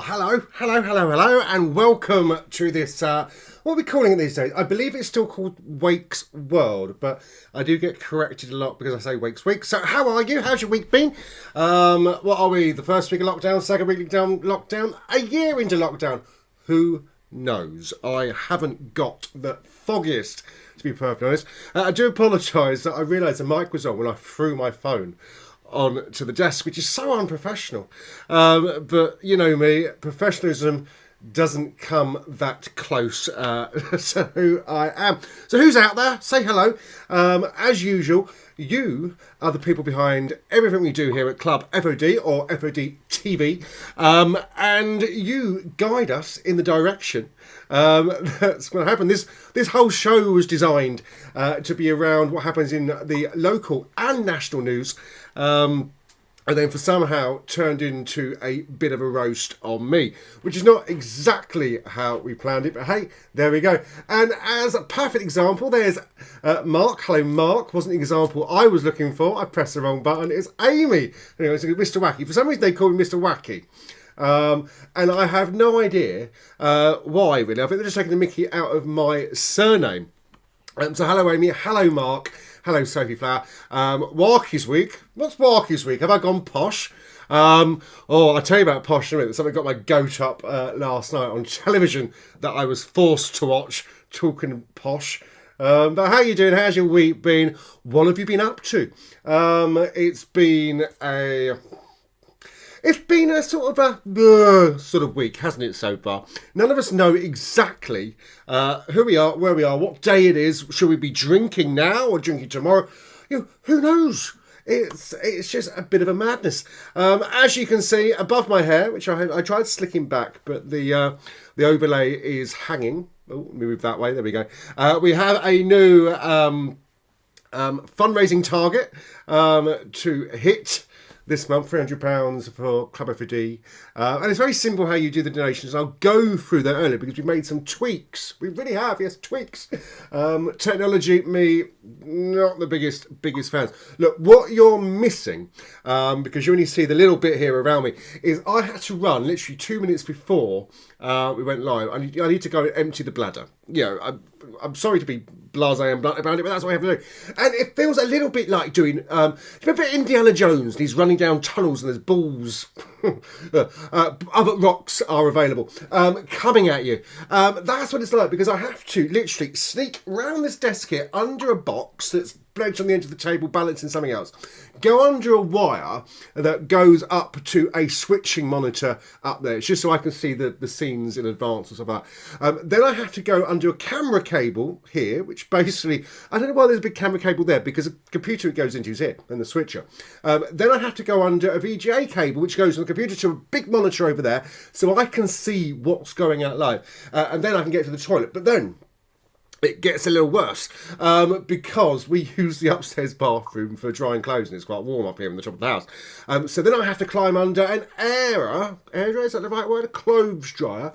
Hello, and welcome to this, what are we calling it these days? I believe it's still called Wake's World, but I do get corrected a lot because I say Wake's Week. So how are you? How's your week been? What are we, the first week of lockdown, second week of lockdown, a year into lockdown? Who knows? I haven't got the foggiest, to be perfectly honest. I do apologise that I realised the mic was on when I threw my phone on to the desk, which is so unprofessional. But you know me, professionalism doesn't come that close. So I am. So who's out there? Say hello. As usual, you are the people behind everything we do here at Club F.O.D or F.O.D TV. And you guide us in the direction that's going to happen. This whole show was designed to be around what happens in the local and national news. And then for somehow turned into a bit of a roast on me, which is not exactly how we planned it, but hey, there we go. And as a perfect example, there's Mark. Hello, Mark. Wasn't the example I was looking for. I pressed the wrong button. It's Amy. Anyway, it's Mr. Wacky. For some reason, they call me Mr. Wacky. And I have no idea why, really. I think they're just taking the mickey out of my surname. So hello, Amy. Hello, Mark. Hello, Sophie Flower. Warky's Week. What's Warky's Week? Have I gone posh? I'll tell you about posh in a minute. Somebody got my goat up last night on television that I was forced to watch, talking posh. But how you doing? How's your week been? What have you been up to? It's been a sort of week, hasn't it, so far? None of us know exactly who we are, where we are, what day it is. Should we be drinking now or drinking tomorrow? Who knows? It's just a bit of a madness. As you can see above my hair, which I tried slicking back, but the overlay is hanging. Oh, let me move that way. There we go. We have a new fundraising target to hit this month, £300 for Club F.O.D. And it's very simple how you do the donations. I'll go through that earlier because we've made some tweaks. We really have, yes, tweaks. Technology, me, not the biggest fans. Look, what you're missing, because you only see the little bit here around me, is I had to run literally 2 minutes before we went live. I need to go and empty the bladder. I'm sorry to be blasé and blunt about it, but that's what I have to do. And it feels a little bit like doing, remember Indiana Jones, and he's running down tunnels and there's balls, other rocks are available, coming at you. That's what it's like, because I have to literally sneak round this desk here under a box that's pledged on the edge of the table, balancing something else, go under a wire that goes up to a switching monitor up there. It's just so I can see the scenes in advance or something like that. Then I have to go under a camera cable here, which basically, I don't know why there's a big camera cable there, because the computer it goes into is here, and the switcher. Then I have to go under a VGA cable, which goes on the computer to a big monitor over there, so I can see what's going out live. And then I can get to the toilet. But then it gets a little worse because we use the upstairs bathroom for drying clothes, and it's quite warm up here in the top of the house. So then I have to climb under an air dryer, is that the right word? A clothes dryer,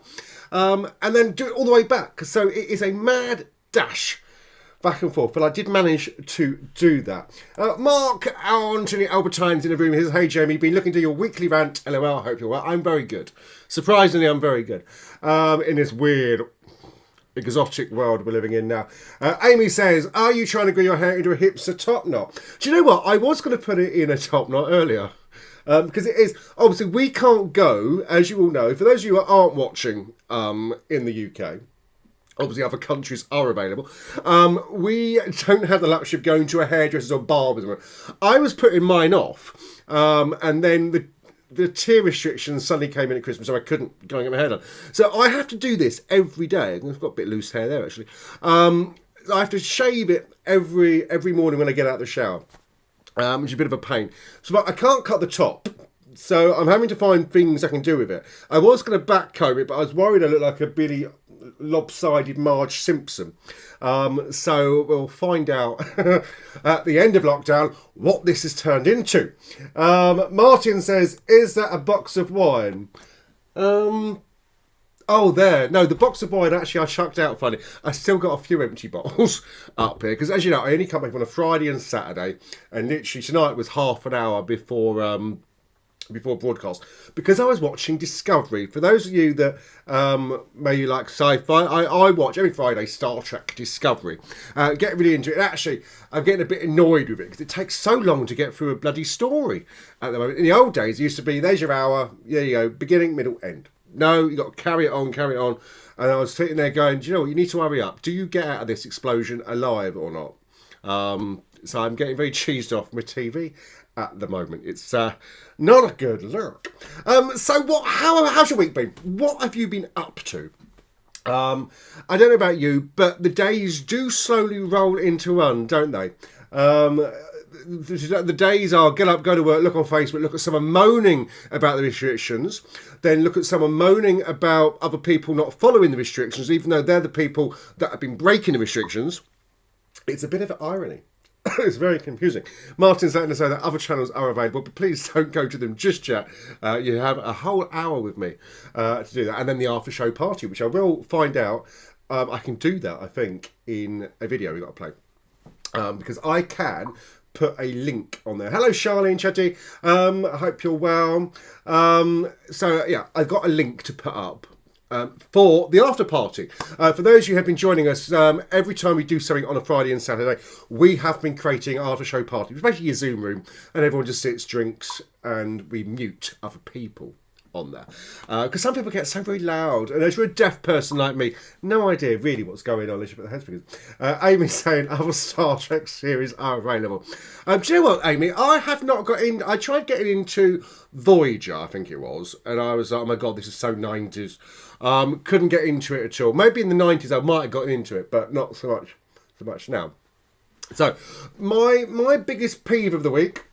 and then do it all the way back. So it is a mad dash back and forth, but I did manage to do that. Mark Anthony Albertine's in the room. He says, hey Jamie, been looking to your weekly rant. LOL, I hope you're well. I'm very good. Surprisingly, I'm very good. In this weird exotic world we're living in now. Amy says, are you trying to grow your hair into a hipster top knot? Do you know what? I was going to put it in a top knot earlier. Because it is, obviously we can't go, as you all know, for those of you who aren't watching in the UK, obviously other countries are available, we don't have the luxury of going to a hairdresser or barbers. I was putting mine off, and then the tier restrictions suddenly came in at Christmas, so I couldn't go and get my hair done. So I have to do this every day. I've got a bit loose hair there, actually. I have to shave it every morning when I get out of the shower, which is a bit of a pain. So but I can't cut the top, so I'm having to find things I can do with it. I was going to back comb it, but I was worried I looked like a Billy lopsided Marge Simpson. So we'll find out at the end of lockdown what this has turned into. Martin says, is that a box of wine? Oh, there. No, the box of wine, actually, I chucked out, funny. I still got a few empty bottles up here, because as you know, I only come back on a Friday and Saturday, and literally tonight was half an hour before before broadcast because I was watching Discovery. For those of you that maybe like sci-fi, I watch every Friday Star Trek Discovery. Get really into it. And actually, I'm getting a bit annoyed with it because it takes so long to get through a bloody story at the moment. In the old days, it used to be, there's your hour, there you go, beginning, middle, end. No, you got to carry it on, carry it on. And I was sitting there going, do you know what, you need to hurry up. Do you get out of this explosion alive or not? So I'm getting very cheesed off my TV at the moment. It's not a good look. So how's your week been? What have you been up to? I don't know about you, but the days do slowly roll into one, don't they? The days are get up, go to work, look on Facebook, look at someone moaning about the restrictions, then look at someone moaning about other people not following the restrictions, even though they're the people that have been breaking the restrictions. It's a bit of an irony. It's very confusing. Martin's letting us know that other channels are available, but please don't go to them just yet. You have a whole hour with me to do that. And then the after show party, which I will find out. I can do that, I think, in a video we've got to play. Because I can put a link on there. Hello, Charlene Chetty. I hope you're well. So, yeah, I've got a link to put up. For the after party. For those of you who have been joining us, every time we do something on a Friday and Saturday, we have been creating an after show party. It's basically a Zoom room, and everyone just sits, drinks, and we mute other people on there. Because some people get so very loud, and as you're a deaf person like me, no idea really what's going on unless you put the headphones. Amy's saying other Star Trek series are available. Do you know what, Amy? I have not got in. I tried getting into Voyager, I think it was, and I was like, oh my god, this is so 90s. Couldn't get into it at all. Maybe in the 90s I might have gotten into it, but not so much now. So, my biggest peeve of the week,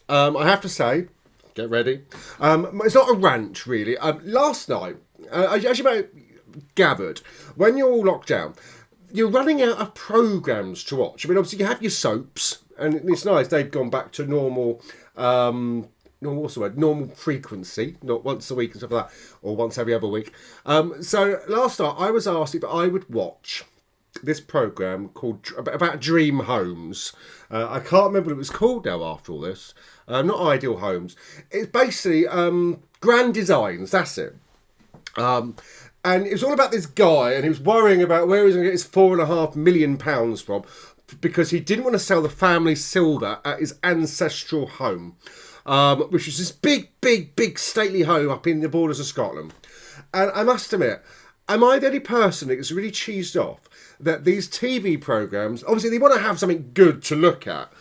I have to say, get ready. It's not a rant, really. Last night, as you may have gathered, when you're all locked down, you're running out of programmes to watch. I mean, obviously, you have your soaps, and it's nice they've gone back to normal frequency, not once a week and stuff like that, or once every other week. So last night, I was asked if I would watch this programme called about dream homes. I can't remember what it was called now after all this. Not Ideal Homes. It's basically Grand Designs, that's it. And it was all about this guy, and he was worrying about where he was going to get his £4.5 million from, because he didn't want to sell the family silver at his ancestral home, which was this big stately home up in the borders of Scotland. And I must admit, am I the only person that gets really cheesed off that these TV programmes, obviously they want to have something good to look at,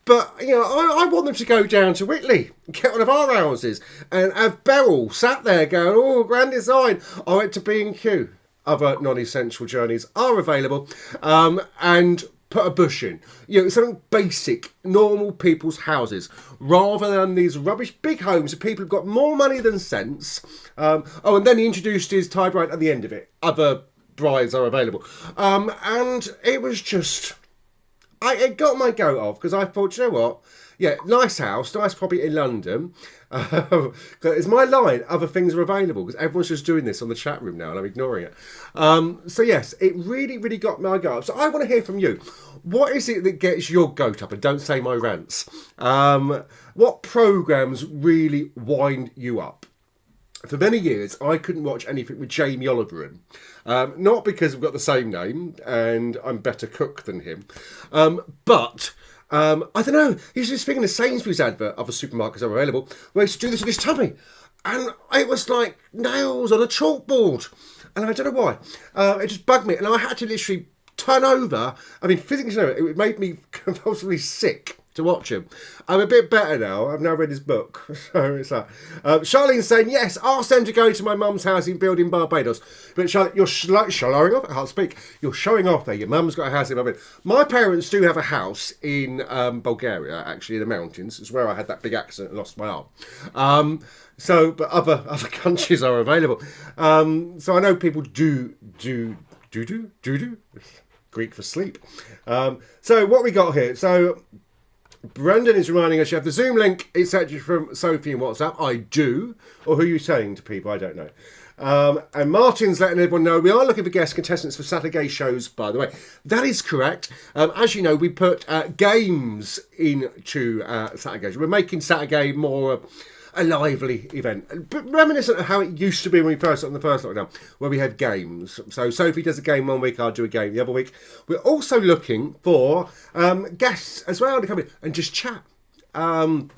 but, you know, I want them to go down to Whitley, get one of our houses, and have Beryl sat there going, oh, Grand Design. I went to B&Q. Other non-essential journeys are available. And put a bush in. You know, something basic, normal people's houses, rather than these rubbish big homes of people who've got more money than sense. And then he introduced his tie bride at the end of it. Other brides are available. And it was just... it got my goat off, because I thought, you know what? Yeah, nice house, nice property in London. It's my line, other things are available, because everyone's just doing this on the chat room now and I'm ignoring it. So yes, it really got my goat up. So I want to hear from you. What is it that gets your goat up? And don't say my rants. What programmes really wind you up? For many years, I couldn't watch anything with Jamie Oliver in. Not because we've got the same name and I'm better cook than him, but I don't know. He's this thing in the Sainsbury's advert, other supermarkets are available, where he used to do this with his tummy. And it was like nails on a chalkboard. And I don't know why. It just bugged me. And I had to literally turn over. I mean, physically, it made me compulsively sick to watch him. I'm a bit better now. I've now read his book. So it's that. Charlene's saying, yes, ask them to go to my mum's house in building Barbados. But Charlotte, you're showing off. I can't speak. You're showing off there. Your mum's got a house in Barbados. My parents do have a house in Bulgaria, actually, in the mountains. It's where I had that big accident and lost my arm. But other countries are available. So I know people do. Greek for sleep. So what we got here? So Brendan is reminding us you have the Zoom link. It's actually from Sophie in WhatsApp. I do. Or who are you saying to people? I don't know. And Martin's letting everyone know we are looking for guest contestants for Saturday shows, by the way. That is correct. As you know, we put games into Saturday. We're making Saturday more a lively event. But reminiscent of how it used to be when we first started the first lockdown, where we had games. So Sophie does a game one week, I'll do a game the other week. We're also looking for guests as well to come in and just chat. Tell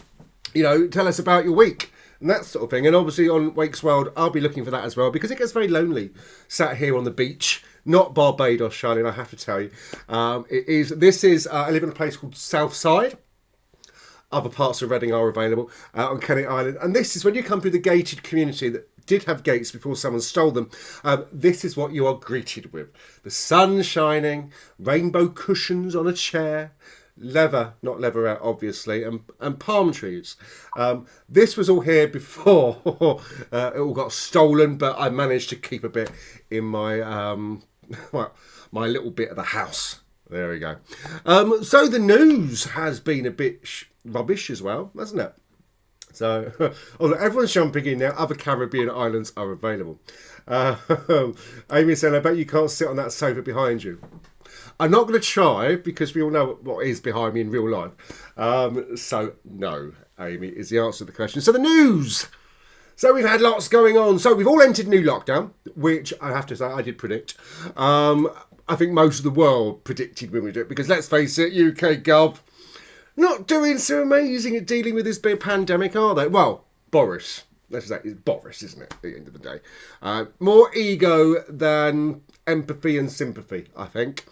us about your week and that sort of thing. And obviously on Wake's World, I'll be looking for that as well, because it gets very lonely sat here on the beach. Not Barbados, Charlene, I have to tell you. I live in a place called Southside. Other parts of Reading are available on Kennet Island. And this is when you come through the gated community that did have gates before someone stole them. This is what you are greeted with. The sun shining, rainbow cushions on a chair, leather, not leather out obviously, and palm trees. This was all here before it all got stolen, but I managed to keep a bit in my my little bit of the house. There we go. So the news has been a bit rubbish as well, hasn't it? So although everyone's jumping in now, other Caribbean islands are available. Amy saying, I bet you can't sit on that sofa behind you. I'm not going to try, because we all know what is behind me in real life. So no, Amy, is the answer to the question. So the news. So we've had lots going on. So we've all entered new lockdown, which I have to say I did predict. I think most of the world predicted we would do it, because let's face it, UK Gov not doing so amazing at dealing with this big pandemic, are they? Well, Boris. Let's say it's Boris, isn't it, at the end of the day? More ego than empathy and sympathy, I think.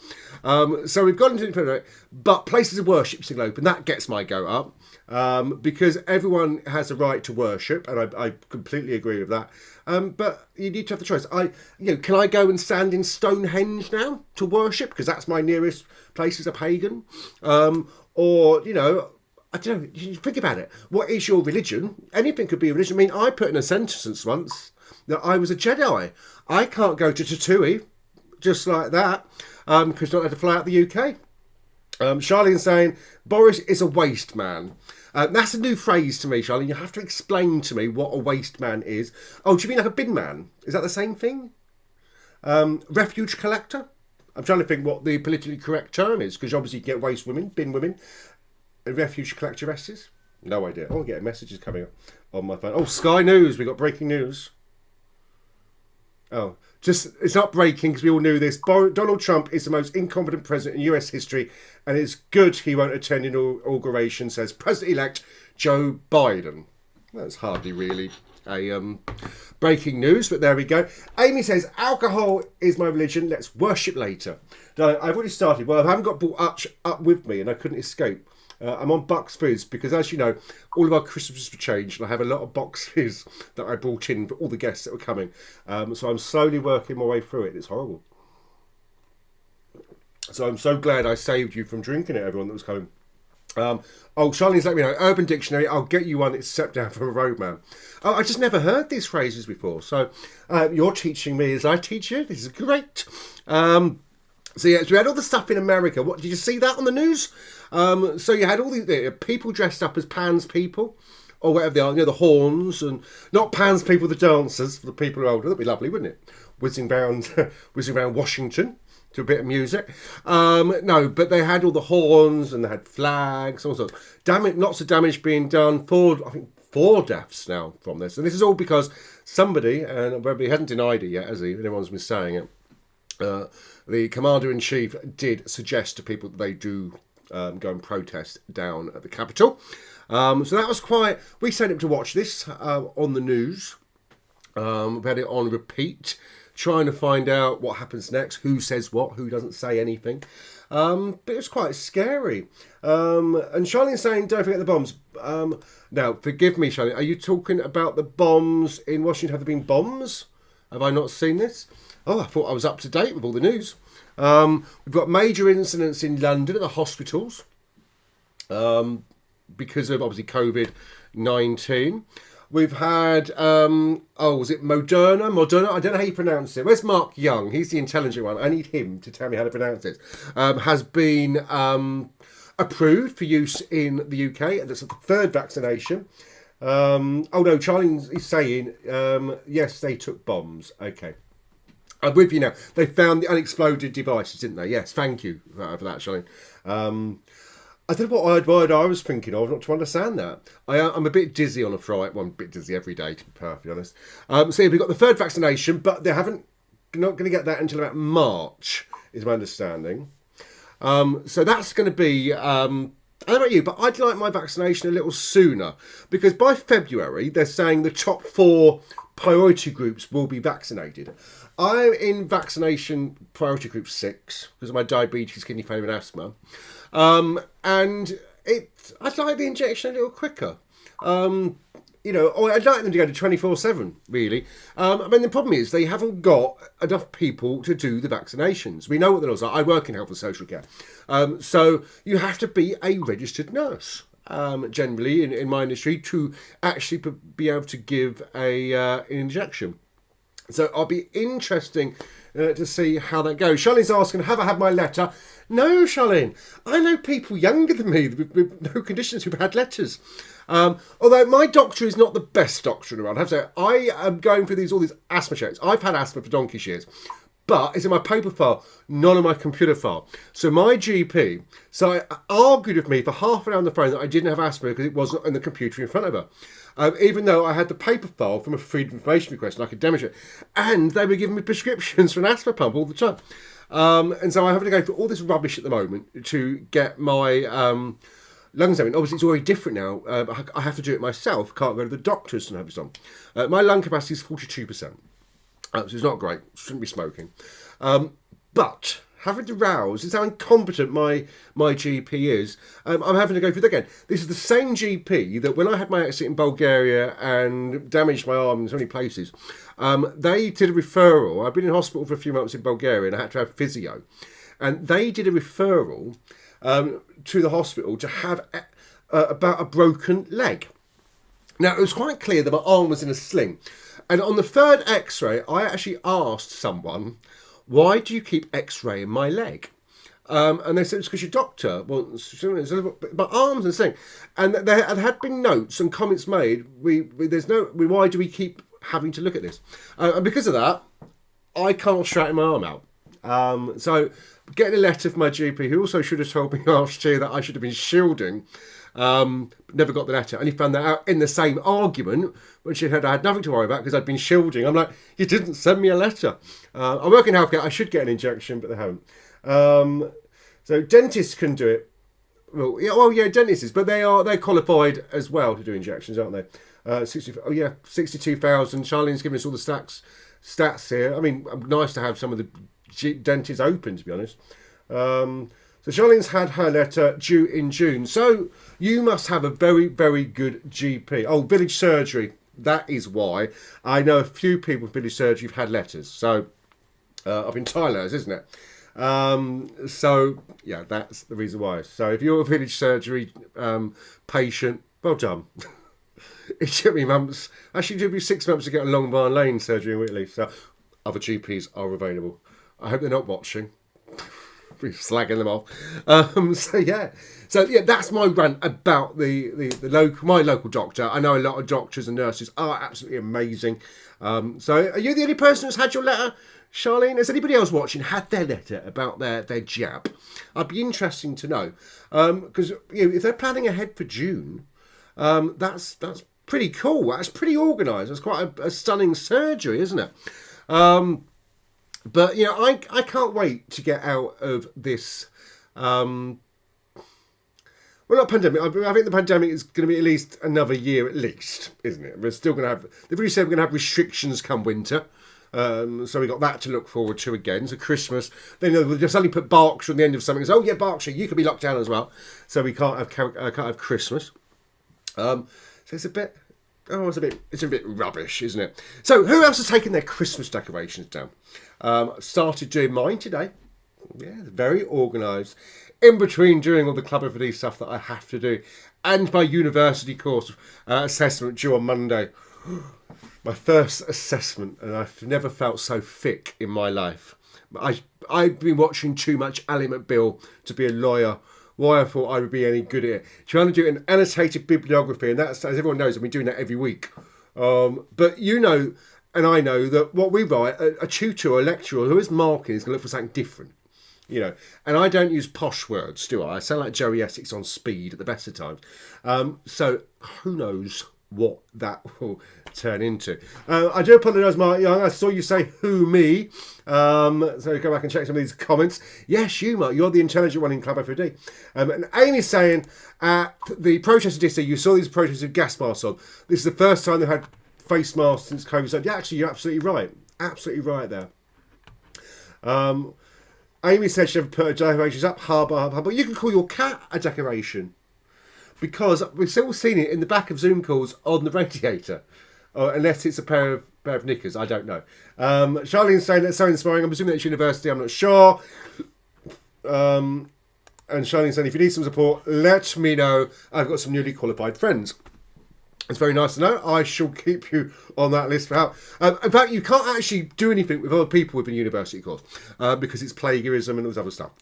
So we've got into it, but places of worship still open. That gets my go up, because everyone has a right to worship, and I completely agree with that. But you need to have the choice. Can I go and stand in Stonehenge now to worship, because that's my nearest place as a pagan? Or I don't know, you think about it. What is your religion? Anything could be a religion. I mean, I put in a sentence once that I was a Jedi. I can't go to Tatooine just like that, because not allowed to fly out the UK. Charlene saying, Boris is a waste man. That's a new phrase to me, Charlene. You have to explain to me what a waste man is. Oh, do you mean like a bin man? Is that the same thing? Refuge collector? I'm trying to think what the politically correct term is, because obviously you get waste women, bin women, and refuge collectoresses. No idea. Oh, I'm getting messages coming up on my phone. Oh, Sky News. We got breaking news. Oh, it's not breaking, because we all knew this. Donald Trump is the most incompetent president in US history, and it's good he won't attend inauguration, says President-elect Joe Biden. That's hardly really a breaking news, but there we go. Amy says, alcohol is my religion, let's worship later. No, I've already started. Well, I haven't got brought up with me, and I couldn't escape. I'm on Bucks Fizz, because as you know, all of our Christmases were changed, and I have a lot of Bucks Fizz that I brought in for all the guests that were coming. So I'm slowly working my way through it. It's horrible. So I'm so glad I saved you from drinking it, everyone that was coming. Charlene's let me know. Urban Dictionary, I'll get you one. It's Step Down from a Roadman. Oh, I just never heard these phrases before. So you're teaching me as I teach you. This is great. So we had all the stuff in America. What did you see that on the news? So you had all these people dressed up as Pan's people, or whatever they are. The horns, and not Pan's people, the dancers, for the people who are older. That'd be lovely, wouldn't it? Whizzing around Washington to a bit of music. No, but they had all the horns, and they had flags, all sorts. Lots of damage being done. I think 4 deaths now from this, and this is all because somebody, and he hasn't denied it yet, has he? Everyone's been saying it. The Commander-in-Chief did suggest to people that they do go and protest down at the Capitol. So that was quite... We set up to watch this on the news. We've had it on repeat, trying to find out what happens next, who says what, who doesn't say anything. But it was quite scary. And Charlene's saying, don't forget the bombs. Now, forgive me, Charlene, are you talking about the bombs in Washington? Have there been bombs? Have I not seen this? Oh, I thought I was up to date with all the news. We've got major incidents in London at the hospitals because of, obviously, COVID-19. We've had, was it Moderna? Moderna? I don't know how you pronounce it. Where's Mark Young? He's the intelligent one. I need him to tell me how to pronounce it. Has been approved for use in the UK, and it's the 3rd vaccination. Charlie is saying, yes, they took bombs. Okay. I'm with you now. They found the unexploded devices, didn't they? Yes, thank you for that, Charlene. I don't know what word I was thinking of, not to understand that. I'm a bit dizzy on a Friday. Well, I'm a bit dizzy every day, to be perfectly honest. So yeah, we've got the third vaccination, but they haven't, not going to get that until about March, is my understanding. So that's going to be, I don't know about you, but I'd like my vaccination a little sooner, because by February, they're saying the top 4 priority groups will be vaccinated. I'm in vaccination priority group 6 because of my diabetes, kidney failure and asthma. And I'd like the injection a little quicker. Or I'd like them to go to 24/7, really. I mean, the problem is they haven't got enough people to do the vaccinations. We know what the laws are. I work in health and social care. So you have to be a registered nurse, generally, in my industry, to actually be able to give an injection. So I'll be interesting to see how that goes. Charlene's asking, have I had my letter? No, Charlene. I know people younger than me with no conditions who've had letters. Although my doctor is not the best doctor in the world. I have to say, I am going through all these asthma checks. I've had asthma for donkey's years. But it's in my paper file, not in my computer file. So my GP argued with me for half an hour on the phone that I didn't have asthma because it wasn't on the computer in front of her. Even though I had the paper file from a freedom of information request and I could demonstrate. And they were giving me prescriptions for an asthma pump all the time. And so I have to go through all this rubbish at the moment to get my lungs open. Obviously, it's already different now. I have to do it myself. Can't go to the doctors to have this on. My lung capacity is 42%. So it's not great. Shouldn't be smoking. But having to rouse is how incompetent my GP is. I'm having to go through that again. This is the same GP that when I had my accident in Bulgaria and damaged my arm in so many places, they did a referral. I've been in hospital for a few months in Bulgaria and I had to have physio. And they did a referral to the hospital to have about a broken leg. Now, it was quite clear that my arm was in a sling. And on the third x-ray, I actually asked someone, why do you keep x-raying my leg? And they said, it's because your doctor wants my arms and thing. And there had been notes and comments made. Why do we keep having to look at this? And because of that, I can't straighten my arm out. So getting a letter from my GP, who also should have told me last year that I should have been shielding, never got the letter. Only found that out in the same argument, which I had nothing to worry about because I'd been shielding. I'm like, you didn't send me a letter. I work in healthcare. I should get an injection, but they haven't. So dentists can do it. Well, yeah, dentists, but they're qualified as well to do injections, aren't they? 62,000. Charlene's giving us all the stats here. I mean, nice to have some of the dentists open, to be honest. So Charlene's had her letter due in June. So you must have a very, very good GP. Oh, village surgery. That is why. I know a few people with village surgery who've had letters. So up in Thailand, isn't it? So yeah, that's the reason why. So if you're a village surgery patient, well done. It took me months. Actually, it took me 6 months to get a Long Barn Lane surgery in Whitley. So other GPs are available. I hope they're not watching. We're slagging them off. So yeah, that's my rant about my local doctor. I know a lot of doctors and nurses are absolutely amazing. So are you the only person that's had your letter, Charlene? Has anybody else watching had their letter about their jab? I'd be interesting to know, because if they're planning ahead for June, that's pretty cool. That's pretty organised. That's quite a stunning surgery, isn't it? But I can't wait to get out of this. Well, not pandemic. I think the pandemic is going to be at least another year, at least, isn't it? We're still going to have. They've already said we're going to have restrictions come winter. So we got that to look forward to again. So Christmas. Then we'll just suddenly put Berkshire on the end of something. So, oh yeah, Berkshire, you could be locked down as well. So we can't have Christmas. So it's a bit. Oh, it's a bit rubbish, isn't it? So who else has taken their Christmas decorations down? Started doing mine today. Yeah, very organised. In between doing all the Club F.O.D stuff that I have to do, and my university course assessment due on Monday. My first assessment, and I've never felt so thick in my life. I've been watching too much Ally McBeal to be a lawyer. Why I thought I would be any good at it. Trying to do an annotated bibliography, and that's, as everyone knows, I've been doing that every week. But and I know that what we write, a tutor or a lecturer who is marking is going to look for something different. you know. And I don't use posh words, do I? I sound like Joey Essex on speed at the best of times. So who knows what that will turn into. I do apologise, Mark Young. I saw you say who me. So go back and check some of these comments. Yes, you, Mark. You're the intelligent one in Club F.O.D. And Amy's saying at the protest of you saw these protests with gas masks on. This is the first time they've had face masks since COVID. So yeah, actually, you're absolutely right. Absolutely right there. Amy said she never put her decorations up. But you can call your cat a decoration. Because we've still seen it in the back of Zoom calls on the radiator. Unless it's a pair of knickers, I don't know. Charlene's saying that's so inspiring. I'm assuming that's university, I'm not sure. And Charlene's saying, if you need some support, let me know. I've got some newly qualified friends. It's very nice to know. I shall keep you on that list for help. In fact, you can't actually do anything with other people with a university course because it's plagiarism and all this other stuff.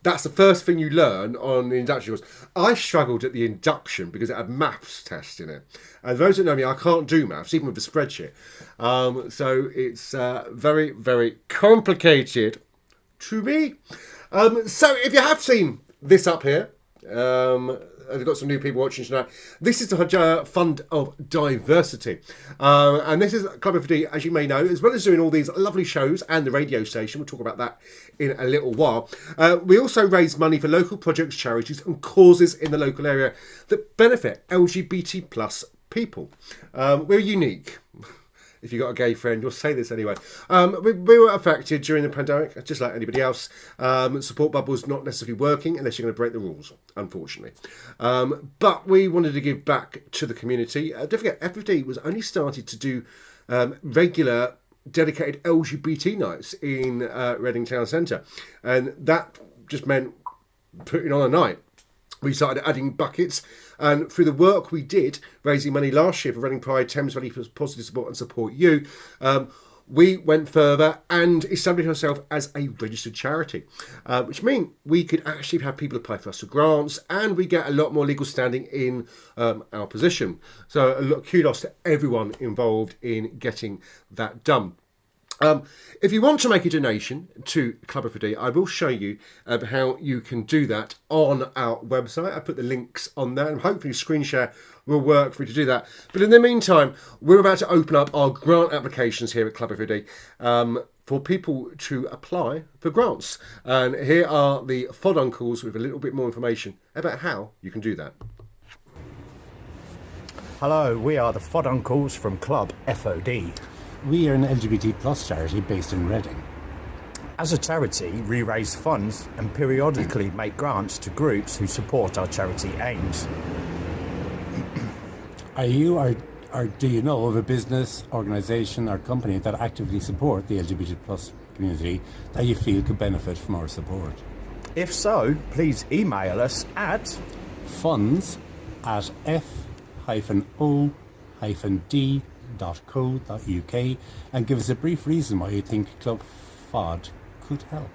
That's the first thing you learn on the induction course. I struggled at the induction because it had maths tests in it. And those that know me, I can't do maths, even with a spreadsheet. So it's very, very complicated to me. So if you have seen this up here, I've got some new people watching tonight. This is the Fund of Diversity. And this is Club F.O.D, as you may know, as well as doing all these lovely shows and the radio station. We'll talk about that in a little while. We also raise money for local projects, charities and causes in the local area that benefit LGBT plus people. We're unique. If you've got a gay friend, you'll say this anyway. We were affected during the pandemic, just like anybody else. Support bubbles not necessarily working unless you're going to break the rules, unfortunately. But we wanted to give back to the community. Don't forget, F.O.D was only started to do regular dedicated LGBT nights in Reading Town Centre. And that just meant putting on a night. We started adding buckets, and through the work we did, raising money last year for Reading Pride, Thames Valley for Positive Support and Support You, we went further and established ourselves as a registered charity, which means we could actually have people apply for us for grants, and we get a lot more legal standing in our position. So a lot kudos to everyone involved in getting that done. If you want to make a donation to Club F.O.D, I will show you how you can do that on our website. I put the links on there, and hopefully screen share will work for you to do that. But in the meantime, we're about to open up our grant applications here at Club F.O.D for people to apply for grants. And here are the F.O.D uncles with a little bit more information about how you can do that. Hello, we are the F.O.D uncles from Club F.O.D. We are an LGBT plus charity based in Reading. As a charity, we raise funds and periodically make grants to groups who support our charity aims. Are you or do you know of a business, organisation or company that actively support the LGBT plus community that you feel could benefit from our support? If so, please email us at funds@f-o-d.co.uk and give us a brief reason why you think Club F.O.D could help.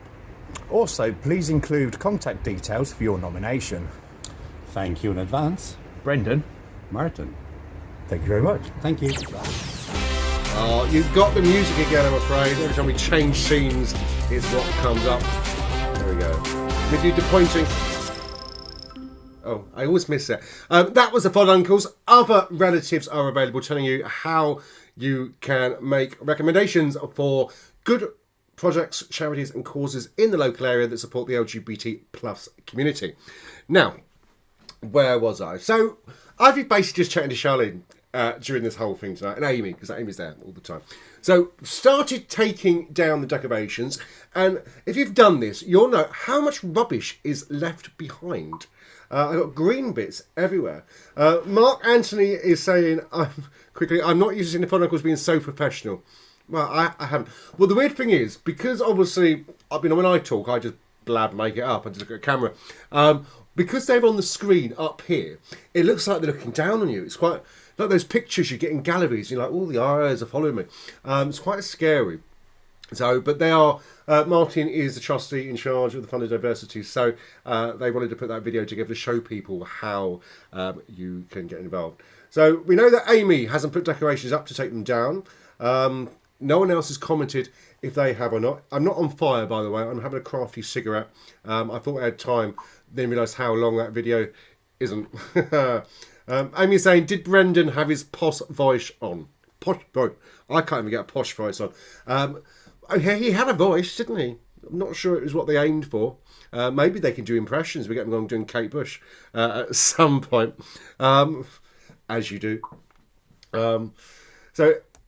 Also, please include contact details for your nomination. Thank you in advance. Brendan. Martin. Thank you very much. Thank you. Oh, you've got the music again, I'm afraid. Every time we change scenes, it's what comes up. There we go. With you pointing. Oh, I always miss it. That was the F.O.D uncles. Other relatives are available telling you how you can make recommendations for good projects, charities and causes in the local area that support the LGBT plus community. Now, where was I? So, I've been basically just chatting to Charlene during this whole thing tonight, and Amy, because Amy's there all the time. So, started taking down the decorations, and if you've done this, you'll know how much rubbish is left behind. I've got green bits everywhere. Mark Anthony is saying, I'm not used to seeing the F.O.D uncles being so professional. Well, I haven't. Well, the weird thing is, because obviously, when I talk, I just blab, make it up, I just look at a camera. Because they're on the screen up here, it looks like they're looking down on you. It's quite like those pictures you get in galleries. You're like, all the eyes are following me. It's quite scary. So, but they are. Martin is the trustee in charge of the Fund of Diversity, so they wanted to put that video together to show people how you can get involved. So we know that Amy hasn't put decorations up to take them down. No one else has commented if they have or not. I'm not on fire, by the way. I'm having a crafty cigarette. I thought I had time, then realised how long that video isn't. Amy's saying, did Brendan have his posh voice on? Posh, bro, I can't even get a posh voice on. He had a voice, didn't he? I'm not sure it was what they aimed for. Maybe they can do impressions. We get them on doing Kate Bush at some point, as you do. So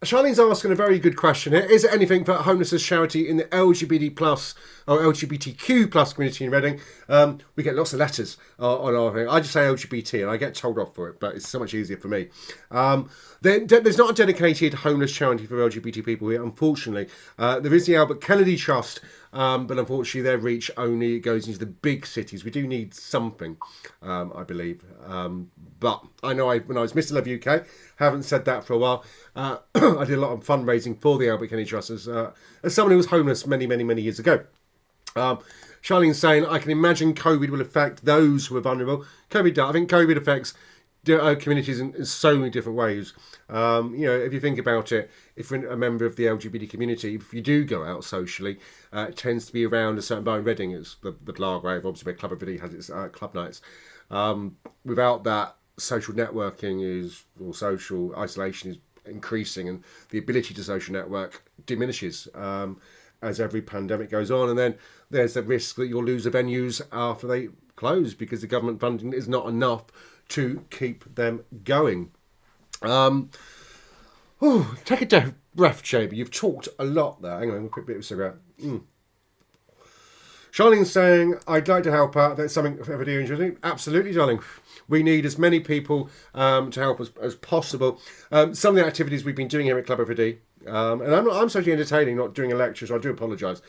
Charlene's asking a very good question here. Is there anything for homelessness charity in the LGBT plus or LGBTQ plus community in Reading? We get lots of letters on our thing. I just say LGBT and I get told off for it, but it's so much easier for me. There's not a dedicated homeless charity for LGBT people here, unfortunately. There is the Albert Kennedy Trust, but unfortunately their reach only goes into the big cities. We do need something, I believe. But I know when I was Mr. Love UK, haven't said that for a while. I did a lot of fundraising for the Albert Kennedy Trust as someone who was homeless many, many, many years ago. Charlene's saying, I can imagine COVID will affect those who are vulnerable. I think COVID affects communities in so many different ways. If you think about it, if you're a member of the LGBT community, if you do go out socially, it tends to be around a certain bar in Reading. It's the Blagrave, obviously, where Club F.O.D has its club nights. Without that, social networking or social isolation is increasing, and the ability to social network diminishes as every pandemic goes on. And then there's the risk that you'll lose the venues after they close because the government funding is not enough to keep them going. Take a deep breath, Shaby. You've talked a lot there. Hang on, a quick bit of a cigarette. Charlene's saying, I'd like to help out. That's something for everybody interesting. Absolutely, darling. We need as many people to help as possible. Some of the activities we've been doing here at Club F.O.D, and I'm socially entertaining, not doing a lecture, so I do apologise.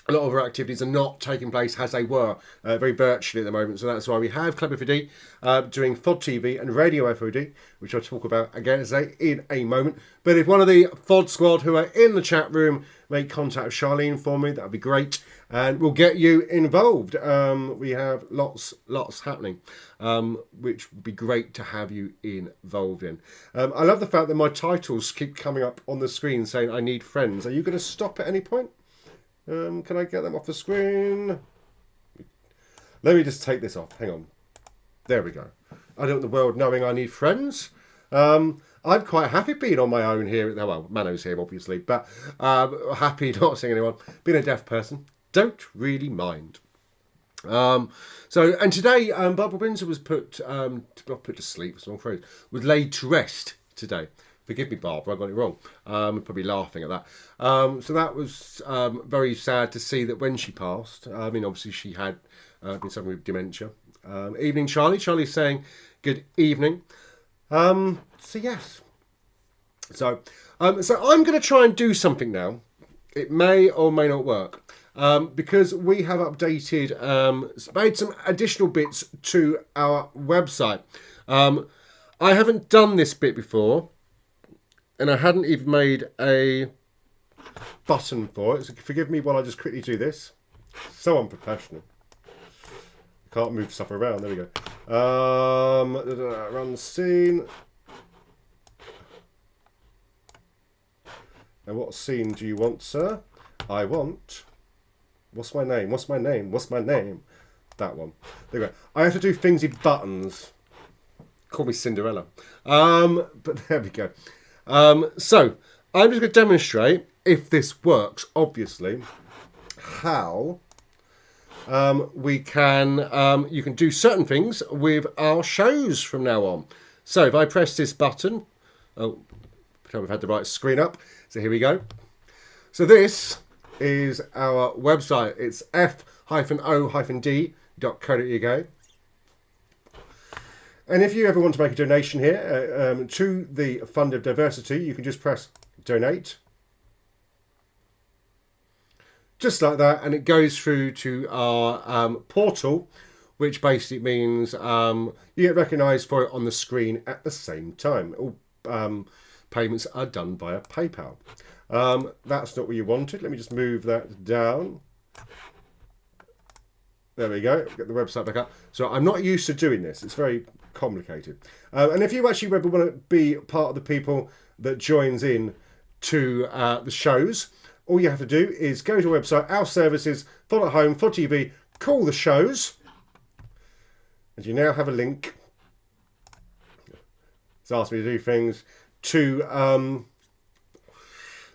A lot of our activities are not taking place as they were, very virtually at the moment. So that's why we have Club F.O.D doing F.O.D TV and Radio F.O.D, which I'll talk about again in a moment. But if one of the F.O.D squad who are in the chat room make contact with Charlene for me, that would be great. And we'll get you involved. We have lots happening, which would be great to have you involved in. I love the fact that my titles keep coming up on the screen saying I need friends. Are you going to stop at any point? Can I get them off the screen? Let me just take this off. Hang on. There we go. I don't want the world knowing I need friends. I'm quite happy being on my own here. Well, Mano's here, obviously, but happy not seeing anyone. Being a deaf person, don't really mind. And today, Barbara Windsor was not put to sleep, it's the wrong phrase, was laid to rest today. Forgive me, Barbara, I got it wrong. Probably laughing at that. So that was very sad to see that when she passed. I mean, obviously she had been suffering with dementia. Evening, Charlie. Charlie's saying good evening. Yes. So I'm going to try and do something now. It may or may not work. Because we have updated, made some additional bits to our website. I haven't done this bit before. And I hadn't even made a button for it. So forgive me while I just quickly do this. So unprofessional. Can't move stuff around. There we go. Run scene. And what scene do you want, sir? I want... What's my name? What's my name? What's my name? That one. There we go. I have to do things with buttons. Call me Cinderella. But there we go. So I'm just going to demonstrate, if this works, obviously, how we can, you can do certain things with our shows from now on. So if I press this button, pretend we've had the right screen up. So here we go. So this is our website. It's f-o-d.co.uk. And if you ever want to make a donation here to the Fund of Diversity, you can just press donate. Just like that, and it goes through to our portal, which basically means you get recognised for it on the screen at the same time. All payments are done via PayPal. That's not what you wanted. Let me just move that down. There we go. Get the website back up. So I'm not used to doing this. It's very complicated. And if you actually ever want to be part of the people that joins in to the shows, all you have to do is go to our website, our services, F.O.D at home, F.O.D TV, call the shows, and you now have a link. It's asked me to do things to,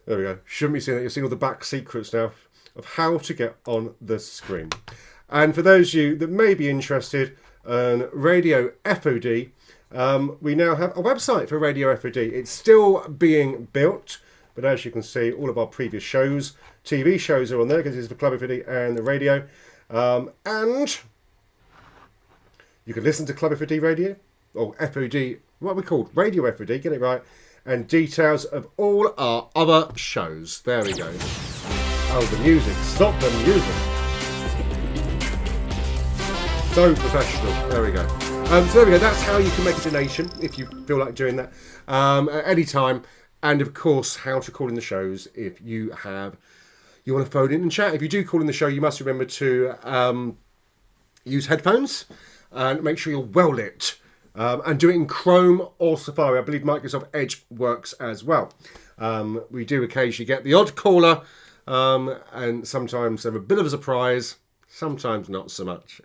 there we go. Shouldn't be seeing that. You're seeing all the back secrets now of how to get on the screen. And for those of you that may be interested in Radio F.O.D, we now have a website for Radio F.O.D. It's still being built, but as you can see, all of our previous shows, TV shows are on there because it's for Club F.O.D and the radio. And you can listen to Club F.O.D radio, or F.O.D, what are we called? Radio F.O.D, get it right. And details of all our other shows. There we go. Oh, the music. Stop the music. So professional. There we go. So there we go. That's how you can make a donation if you feel like doing that at any time. And of course, how to call in the shows if you want to phone in and chat. If you do call in the show, you must remember to use headphones and make sure you're well lit. And do it in Chrome or Safari. I believe Microsoft Edge works as well. We do occasionally get the odd caller, and sometimes they're a bit of a surprise, sometimes not so much.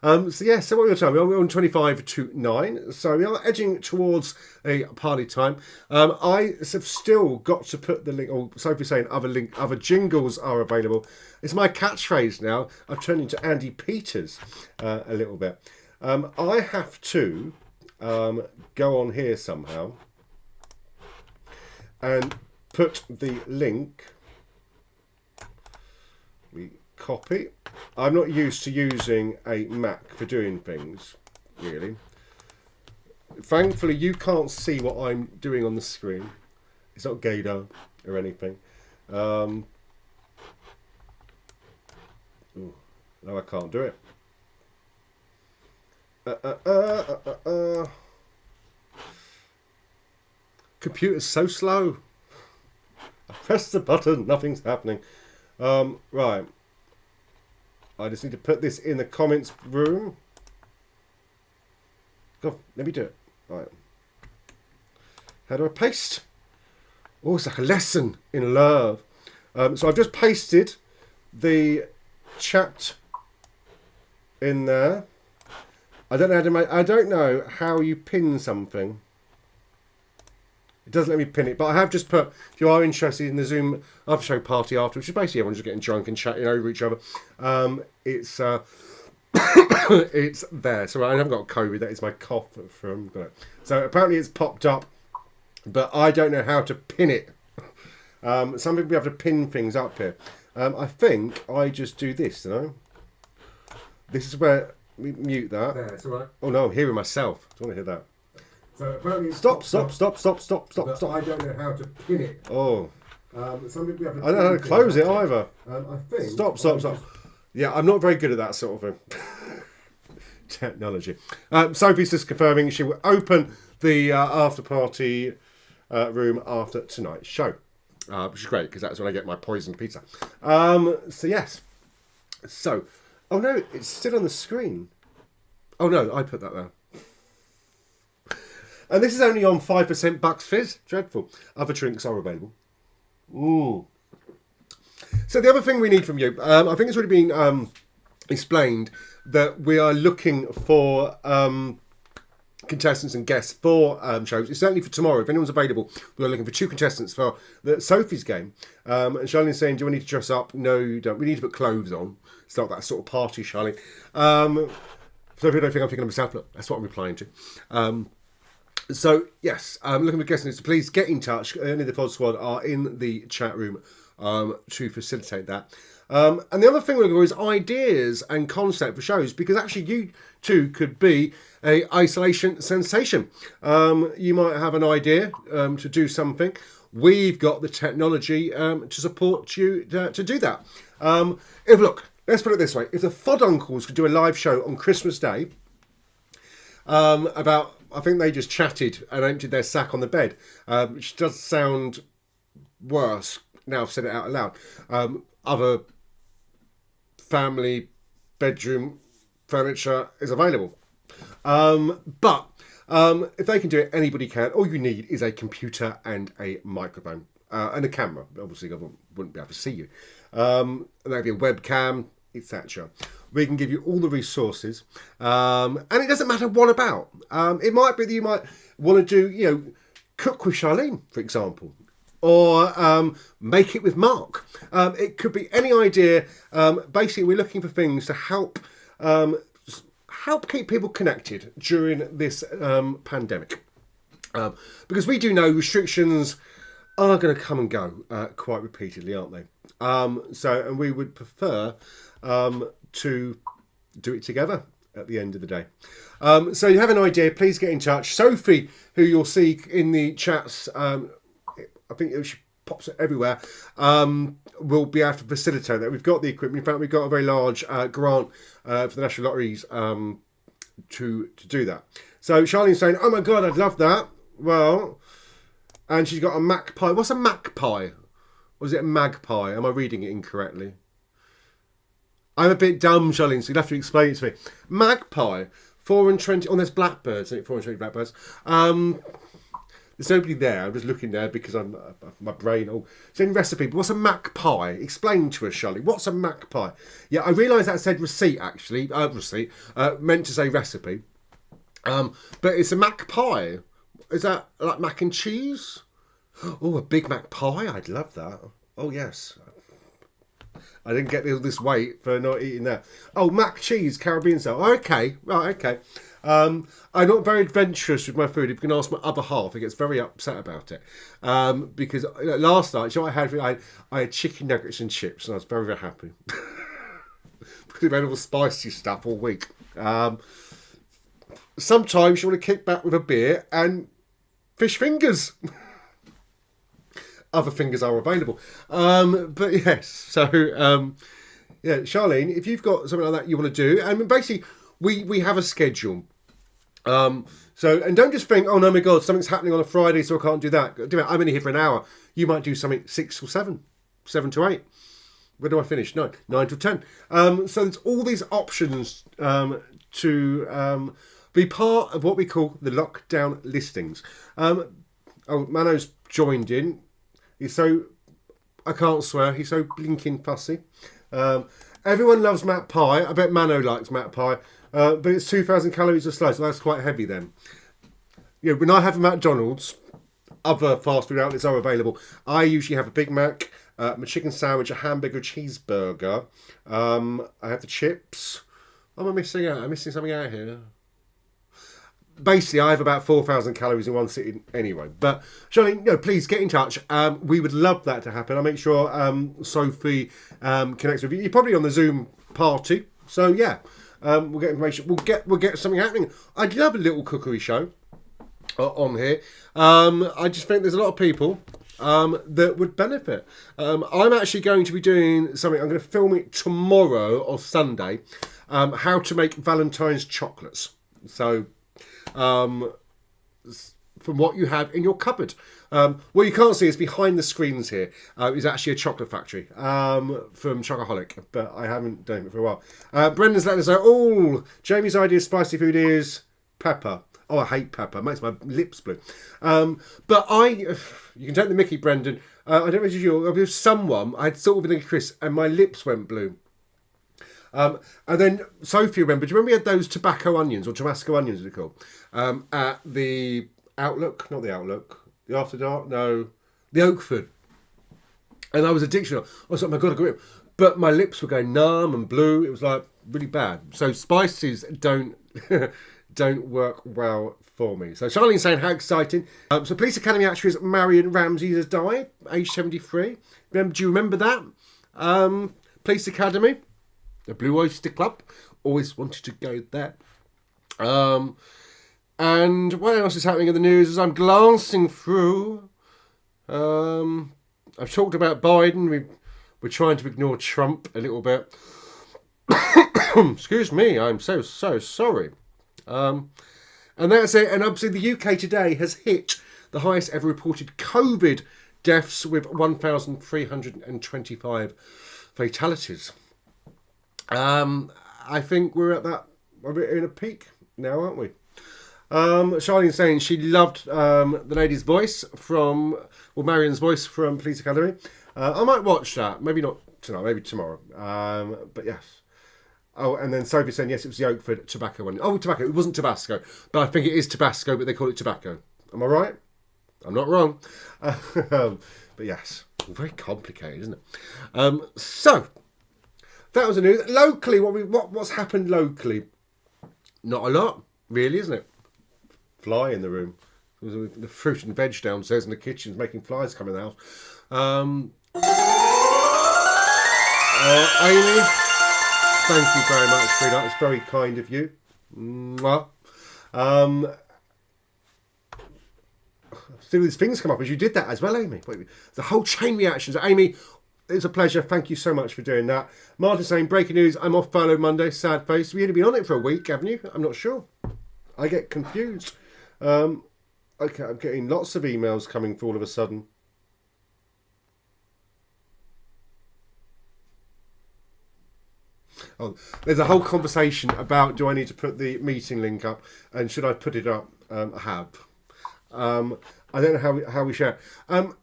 So yeah, so what are we time? We're on 25 to 9, so we are edging towards a party time. I have still got to put the link, or Sophie's saying other jingles are available. It's my catchphrase now. I've turned into Andy Peters a little bit. I have to go on here somehow and put the link. We copy. I'm not used to using a Mac for doing things, really. Thankfully, you can't see what I'm doing on the screen. It's not gaydar or anything. Ooh, no, I can't do it. Computer's so slow. I press the button, nothing's happening. Right. I just need to put this in the comments room. Go, let me do it. Right. How do I paste? Oh, it's like a lesson in love. So I've just pasted the chat in there. I don't know how you pin something. It doesn't let me pin it, but I have just put, if you are interested in the Zoom after show party after, which is basically everyone's just getting drunk and chatting over each other, it's it's there. So I haven't got COVID, that is my cough from got it. So apparently it's popped up, but I don't know how to pin it. Some people have to pin things up here. I think I just do this, you know. This is where we mute that. There, it's all right. Oh no, I'm hearing myself. I don't want to hear that. So apparently stop. I don't know how to pin it. Oh. Some people have to I don't know how to close it either. I think. Stop. Yeah, I'm not very good at that sort of thing. Technology. Sophie's just confirming she will open the after party room after tonight's show. Which is great because that's when I get my poisoned pizza. So yes. So, oh no, it's still on the screen. Oh no, I put that there. And this is only on 5% Bucks Fizz. Dreadful. Other drinks are available. Ooh. So the other thing we need from you, I think it's already been explained that we are looking for contestants and guests for shows. It's certainly for tomorrow. If anyone's available, we're looking for 2 contestants for Sophie's game. And Charlene's saying, do we need to dress up? No, you don't. We need to put clothes on. It's not that sort of party, Charlene. So if you don't think I'm thinking of myself, look, that's what I'm replying to. So, yes, looking for guests, so please get in touch. Any of the F.O.D squad are in the chat room to facilitate that. And the other thing we're looking for is ideas and concept for shows, because actually you too could be a isolation sensation. You might have an idea to do something. We've got the technology to support you to do that. Look, let's put it this way. If the F.O.D uncles could do a live show on Christmas Day about... I think they just chatted and emptied their sack on the bed, which does sound worse now I've said it out loud. Other family bedroom furniture is available. But if they can do it, anybody can. All you need is a computer and a microphone. and a camera. Obviously, I wouldn't be able to see you. And that'd be a webcam, etc. We can give you all the resources, and it doesn't matter what about. It might be that you might want to do, cook with Charlene, for example, or make it with Mark. It could be any idea. Basically, we're looking for things to help keep people connected during this pandemic. Because we do know restrictions are going to come and go quite repeatedly, aren't they? And we would prefer to do it together at the end of the day. So you have an idea, please get in touch. Sophie, who you'll see in the chats, I think she pops it everywhere, will be able to facilitate that. We've got the equipment. In fact, we've got a very large grant for the National Lotteries to do that. So Charlene's saying, oh my God, I'd love that. Well, and she's got a magpie. What's a magpie? Or is it a magpie? Am I reading it incorrectly? I'm a bit dumb, Charlene, so you'll have to explain it to me. Magpie, 4 and 20. Oh, there's blackbirds, isn't it? 4 and 20 blackbirds. There's nobody there. I'm just looking there because my brain. Oh, it's in recipe. But what's a magpie? Explain to us, Charlie. What's a magpie? Yeah, I realised that said receipt actually. Receipt meant to say recipe. But it's a magpie. Is that like mac and cheese? Oh, a Big Mac pie. I'd love that. Oh yes. I didn't get all this weight for not eating that. Oh, mac cheese, Caribbean style. Okay, right, okay. I'm not very adventurous with my food. If you can ask my other half, he gets very upset about it. Because last night, you know what I had? I had chicken nuggets and chips, and I was very, very happy. Because we've had all the spicy stuff all week. Sometimes you want to kick back with a beer and fish fingers. Other fingers are available. But yes, so yeah, Charlene, if you've got something like that you want to do, and basically we have a schedule. So, and don't just think, oh no, my God, something's happening on a Friday, so I can't do that. I'm only here for an hour. You might do something 6 or 7, 7 to 8. Where do I finish? 9 to 10. So there's all these options to be part of what we call the lockdown listings. Mano's joined in. He's so, I can't swear, he's so blinking fussy. Everyone loves Matt Pie. I bet Mano likes Matt Pie. But it's 2,000 calories a slice, so that's quite heavy then. When I have a McDonald's, other fast food outlets are available. I usually have a Big Mac, my chicken sandwich, a hamburger, cheeseburger. I have the chips. What am I missing out? I'm missing something out here. Basically, I have about 4,000 calories in one sitting anyway. But, Charlene, please get in touch. We would love that to happen. I'll make sure Sophie connects with you. You're probably on the Zoom party. So, yeah, we'll get information. We'll get something happening. I'd love a little cookery show on here. I just think there's a lot of people that would benefit. I'm actually going to be doing something. I'm going to film it tomorrow or Sunday. How to make Valentine's chocolates. So... from what you have in your cupboard. What you can't see is behind the screens here is actually a chocolate factory from Chocoholic, but I haven't done it for a while. Brendan's letting us know, Jamie's idea of spicy food is pepper. Oh, I hate pepper. It makes my lips blue. But you can take the mickey, Brendan. I don't know if you with someone, I had salt vinegar crisps and my lips went blue. And then Sophie remembered, do you remember we had those tobacco onions, or Tabasco onions, they're called, at the Outlook, not the Outlook, the After Dark, no, the Oakford. And I was addicted. I was like, oh my God, I got it. But my lips were going numb and blue. It was like really bad. So spices don't work well for me. So Charlene's saying, how exciting. So Police Academy actress Marion Ramsey has died, age 73. Do you remember that? Police Academy. The Blue Oyster Club. Always wanted to go there. And what else is happening in the news as I'm glancing through? I've talked about Biden. We're trying to ignore Trump a little bit. Excuse me, I'm so sorry. And that's it. And obviously the UK today has hit the highest ever reported COVID deaths with 1,325 fatalities. I think we're at that, we're in a peak now, aren't we? Charlene saying she loved the lady's voice from, or Marion's voice from Police Academy. I might watch that. Maybe not tonight, maybe tomorrow. But yes. Oh, and then Sophie saying, yes, it was the Oakford tobacco one. Oh, tobacco. It wasn't Tabasco. But I think it is Tabasco, but they call it tobacco. Am I right? I'm not wrong. But yes, very complicated, isn't it? So, that was the news. Locally, what's happened locally? Not a lot, really, isn't it? Fly in the room. The fruit and veg downstairs in the kitchen's making flies come in the house. Amy, thank you very much, sweetheart. It's very kind of you. Mwah. See, these things come up as you did that as well, Amy. The whole chain reactions. Amy, it's a pleasure. Thank you so much for doing that. Martin saying, breaking news, I'm off furlough Monday. Sad face. You've only been on it for a week, haven't you? I'm not sure. I get confused. Okay, I'm getting lots of emails coming for all of a sudden. Oh, there's a whole conversation about do I need to put the meeting link up and should I put it up? I have. I don't know how we share. Can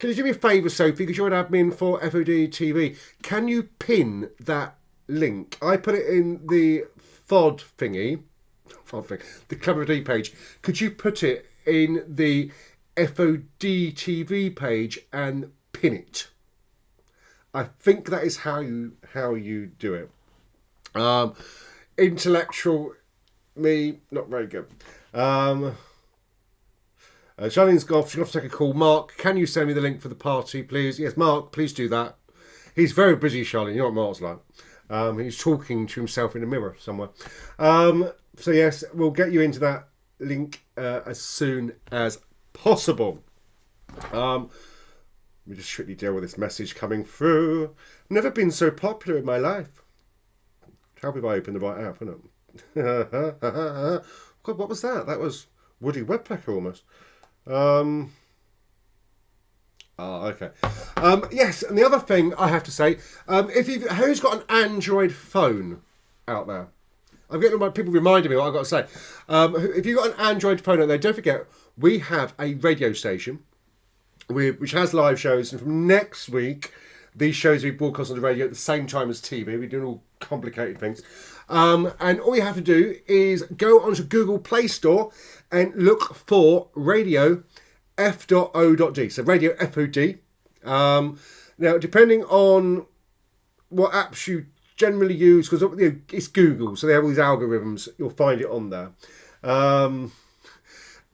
you do me a favour, Sophie, because you're an admin for F.O.D TV? Can you pin that link? I put it in the F.O.D thingy, the Club F.O.D page. Could you put it in the F.O.D TV page and pin it? I think that is how you do it. Intellectual me, not very good. Charlene's gone. She's going to take a call. Mark, can you send me the link for the party, please? Yes, Mark, please do that. He's very busy, Charlene. You know what Mark's like. He's talking to himself in a mirror somewhere. So yes, we'll get you into that link as soon as possible. Let me just strictly deal with this message coming through. Never been so popular in my life. How have I opened the right app, isn't it? God, what was that? That was Woody Woodpecker almost. Okay. Yes, and the other thing I have to say, who's got an Android phone out there? I'm getting my people reminding me what I've got to say. If you've got an Android phone out there, don't forget, we have a radio station which has live shows, and from next week, these shows will be broadcast on the radio at the same time as TV. We're doing all complicated things. And all you have to do is go onto Google Play Store and look for Radio F.O.D. So Radio F.O.D. Now, depending on what apps you generally use, because it's Google, so they have all these algorithms, you'll find it on there.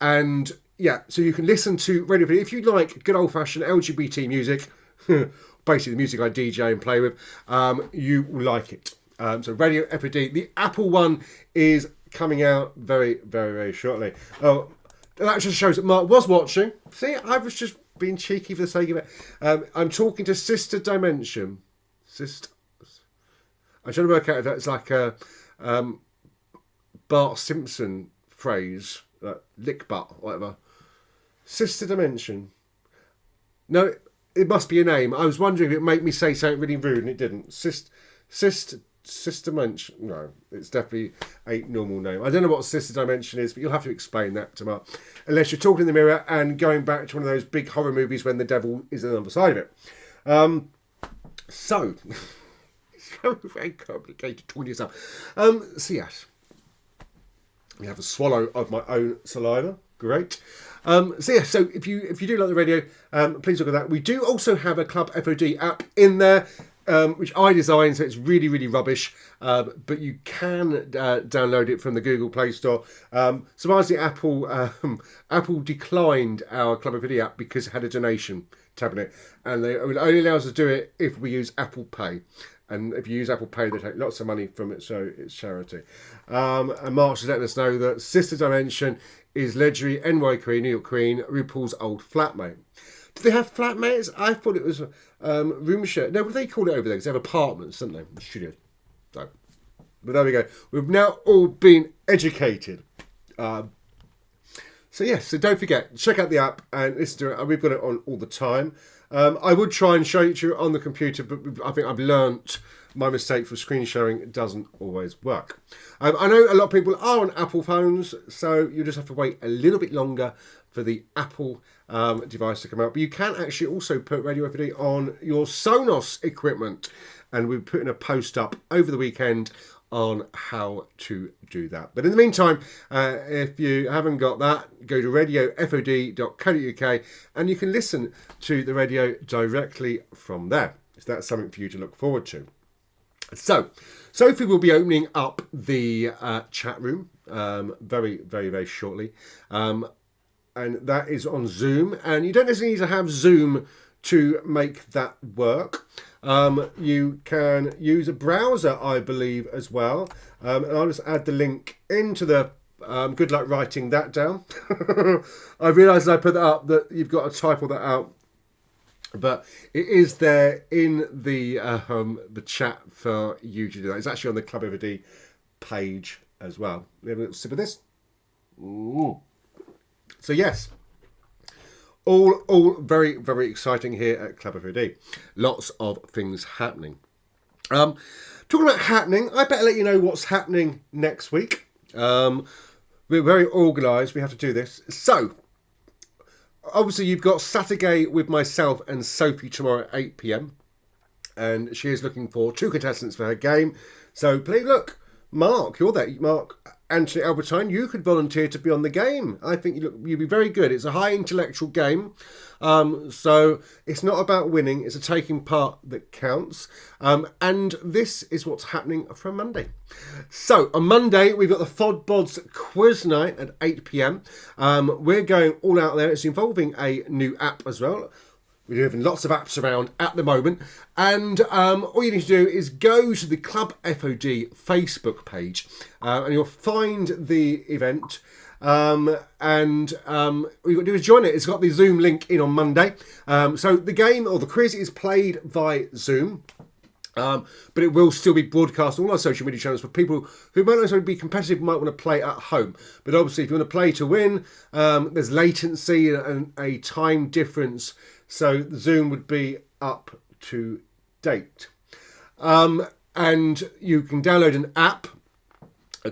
And yeah, so you can listen to Radio F.O.D. If you like good old-fashioned LGBT music, basically the music I DJ and play with, you will like it. So Radio F.O.D. The Apple one is coming out very, very, very shortly. Oh, that just shows that Mark was watching. See, I was just being cheeky for the sake of it. I'm talking to Sister Dimension. I'm trying to work out if that's like a Bart Simpson phrase, like lick butt, whatever. Sister Dimension. No, it must be a name. I was wondering if it made me say something really rude, and it didn't. Sister Dimension. No, it's definitely a normal name. I don't know what Sister Dimension is, but you'll have to explain that to Mark. Unless you're talking in the mirror and going back to one of those big horror movies when the devil is on the other side of it. So, it's very, very complicated talking to yourself. So yes, we have a swallow of my own saliva. Great. So yeah, so if you do like the radio, please look at that. We do also have a Club F.O.D app in there, which I designed, so it's really, really rubbish. But you can download it from the Google Play Store. Surprisingly, Apple declined our Club F.O.D app because it had a donation tab in it, and it only allows us to do it if we use Apple Pay. And if you use Apple Pay, they take lots of money from it, so it's charity. And Mark's just letting us know that Sister Dimension is legendary NY Queen, New York Queen, RuPaul's old flatmate. Do they have flatmates? I thought it was room share. No, what do they call it over there? Because they have apartments, don't they? Studios. So, but there we go. We've now all been educated. So yes, so don't forget, check out the app and listen to it. We've got it on all the time. I would try and show it to you on the computer, but I think I've learnt my mistake for screen sharing. It doesn't always work. I know a lot of people are on Apple phones, so you just have to wait a little bit longer for the Apple device to come out. But you can actually also put Radio F.O.D on your Sonos equipment, and we're putting a post up over the weekend on how to do that. But in the meantime, if you haven't got that, go to radiofod.co.uk and you can listen to the radio directly from there. So that's something for you to look forward to. So, Sophie will be opening up the chat room very, very, very shortly. And that is on Zoom. And you don't necessarily need to have Zoom to make that work. You can use a browser, I believe, as well. And I'll just add the link into the... good luck writing that down. I realised as I put that up that you've got to type all that out. But it is there in the chat for you to do that. It's actually on the Club F.O.D page as well. We have a little sip of this. Ooh. So yes, all very, very exciting here at Club F.O.D. Lots of things happening. Talking about happening, I better let you know what's happening next week. We're very organised. We have to do this. So, obviously, you've got Saturday with myself and Sophie tomorrow at 8 p.m. And she is looking for 2 contestants for her game. So, please look, Mark, you're there. Mark, Anthony Albertine, you could volunteer to be on the game. I think you'd be very good. It's a high intellectual game. So it's not about winning. It's a taking part that counts. And this is what's happening from Monday. So on Monday, we've got the F.O.D quiz night at 8 p.m. We're going all out there. It's involving a new app as well. We're having lots of apps around at the moment. And all you need to do is go to the Club F.O.D Facebook page and you'll find the event. And all you've got to do is join it. It's got the Zoom link in on Monday. So the game or the quiz is played by Zoom. But it will still be broadcast on all our social media channels for people who might not necessarily be competitive, might want to play at home. But obviously, if you want to play to win, there's latency and a time difference. So Zoom would be up to date. And you can download an app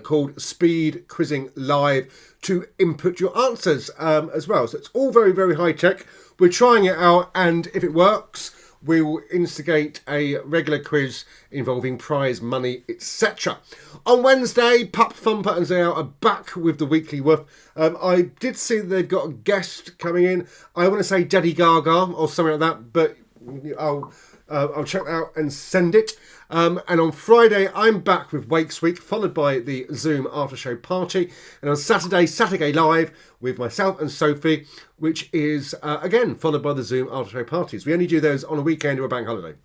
called Speed Quizzing Live to input your answers as well. So it's all very, very high tech. We're trying it out, and if it works, we will instigate a regular quiz involving prize money, etc. On Wednesday, Pup Thumper and Zayal are back with the weekly woof. I did see that they've got a guest coming in. I want to say Daddy Gaga or something like that, but I'll check that out and send it. And on Friday, I'm back with Wakes Week, followed by the Zoom after show party. And on Saturday, Saturday Live with myself and Sophie, which is, again, followed by the Zoom after show parties. We only do those on a weekend or a bank holiday.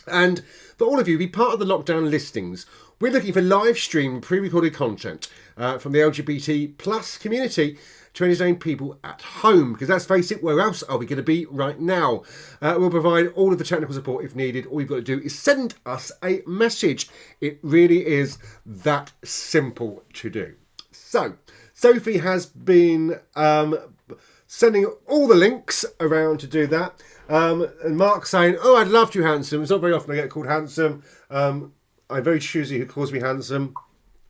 And for all of you, be part of the lockdown listings. We're looking for live stream pre-recorded content from the LGBT plus community to entertain people at home, because let's face it, where else are we going to be right now? We'll provide all of the technical support if needed. All you've got to do is send us a message. It really is that simple to do. So, Sophie has been sending all the links around to do that. And Mark's saying, oh, I'd love to, handsome. It's not very often I get called handsome. I'm very choosy who calls me handsome.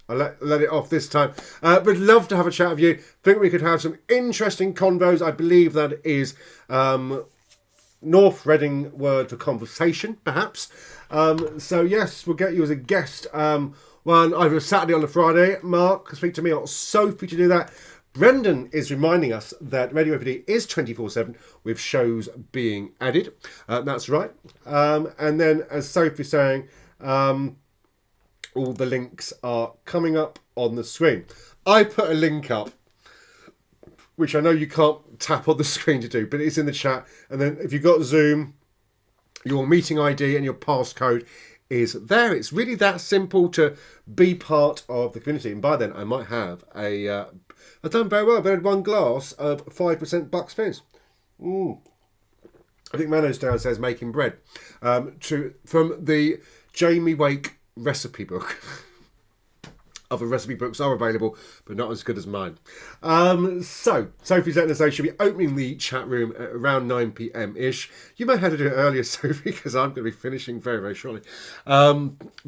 I'll let it off this time. But love to have a chat with you. Think we could have some interesting convos. I believe that is North Reading word for conversation, perhaps. So yes, we'll get you as a guest. One either a Saturday or a Friday. Mark, speak to me or Sophie to do that. Brendan is reminding us that Radio F.O.D is 24/7 with shows being added. That's right. And then, as Sophie's saying, all the links are coming up on the screen. I put a link up, which I know you can't tap on the screen to do, but it's in the chat. And then if you've got Zoom, your meeting ID and your passcode is there. It's really that simple to be part of the community. And by then, I might have I've done very well. I've had one glass of 5% Bucks Fizz. I think Manos downstairs making bread. From the Jamie Wake recipe book. Other recipe books are available, but not as good as mine. So, Sophie's letting us know she'll be opening the chat room at around 9 p.m-ish. You may have to do it earlier, Sophie, because I'm going to be finishing very, very shortly.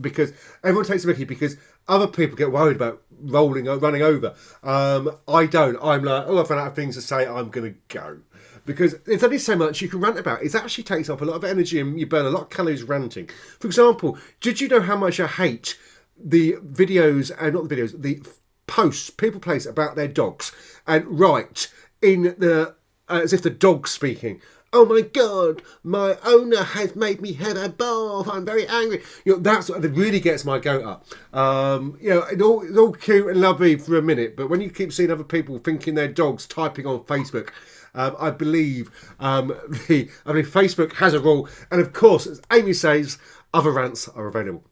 Because everyone takes a mickey, because other people get worried about running over. I don't. I'm like, oh, I've run out of things to say, I'm going to go. Because there's only so much you can rant about. It actually takes up a lot of energy and you burn a lot of calories ranting. For example, did you know how much I hate the videos, and not the videos, the posts people place about their dogs and write in the as if the dog's speaking. Oh my God, my owner has made me have a bath. I'm very angry. You know, that's what really gets my goat up. You know, it's all cute and lovely for a minute, but when you keep seeing other people thinking their dog's typing on Facebook, I believe Facebook has a rule, and of course, as Amy says, other rants are available.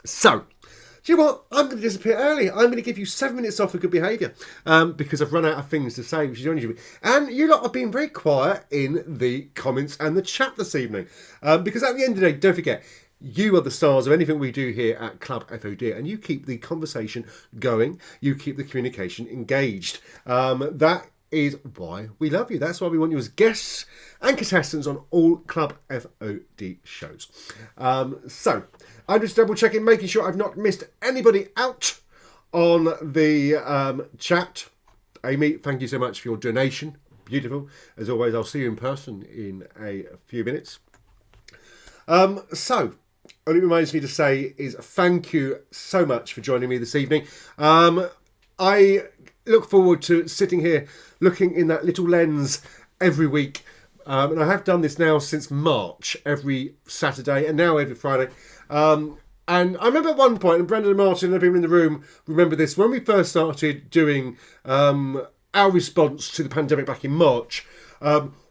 So, do you know what? I'm going to disappear early. I'm going to give you 7 minutes off for good behaviour because I've run out of things to say, which is only. And you lot have been very quiet in the comments and the chat this evening because at the end of the day, don't forget, you are the stars of anything we do here at Club F.O.D, and you keep the conversation going. You keep the communication engaged. That is why we love you. That's why we want you as guests and contestants on all Club F.O.D shows. So, I'm just double checking, making sure I've not missed anybody out on the chat. Amy, thank you so much for your donation. Beautiful. As always, I'll see you in person in a few minutes. So, all it reminds me to say is thank you so much for joining me this evening. I look forward to sitting here looking in that little lens every week. And I have done this now since March, every Saturday and now every Friday. And I remember at one point, and Brendan and Martin and everyone in the room remember this, when we first started doing our response to the pandemic back in March,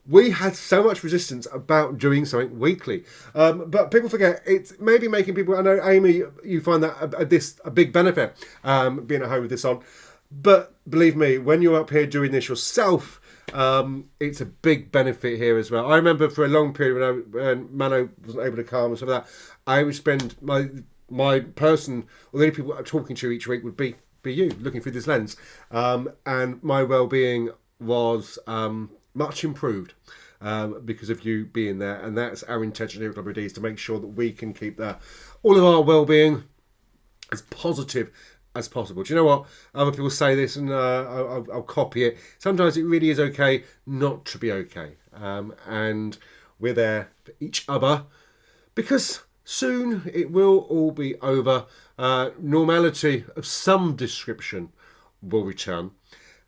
we had so much resistance about doing something weekly. But people forget, it's maybe making people, I know, Amy, you find that a big benefit, being at home with this on. But believe me, when you're up here doing this yourself, it's a big benefit here as well. I remember for a long period when Mano wasn't able to come and stuff like that, I would spend my person, or the only people I'm talking to each week would be you, looking through this lens. And my well-being was much improved because of you being there. And that's our intention here at Club F.O.D, is to make sure that we can keep all of our well-being as positive as possible. Do you know what? Other people say this, and I'll copy it. Sometimes it really is okay not to be okay. And we're there for each other because soon it will all be over. Normality of some description will return.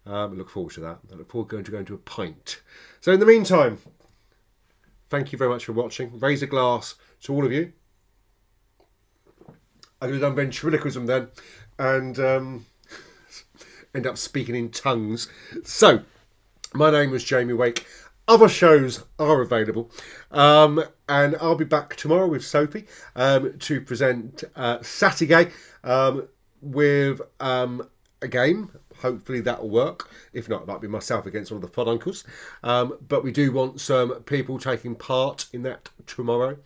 I look forward to that. I look forward to going to a pint. So in the meantime, thank you very much for watching. Raise a glass to all of you. I could have done ventriloquism then and end up speaking in tongues. So, my name was Jamie Wake. Other shows are available. And I'll be back tomorrow with Sophie to present Saturday with a game. Hopefully that will work. If not, it might be myself against all the F.O.D uncles. But we do want some people taking part in that tomorrow.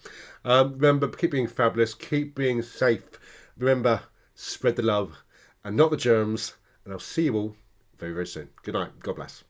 Remember, keep being fabulous. Keep being safe. Remember, spread the love and not the germs. And I'll see you all very, very soon. Good night. God bless.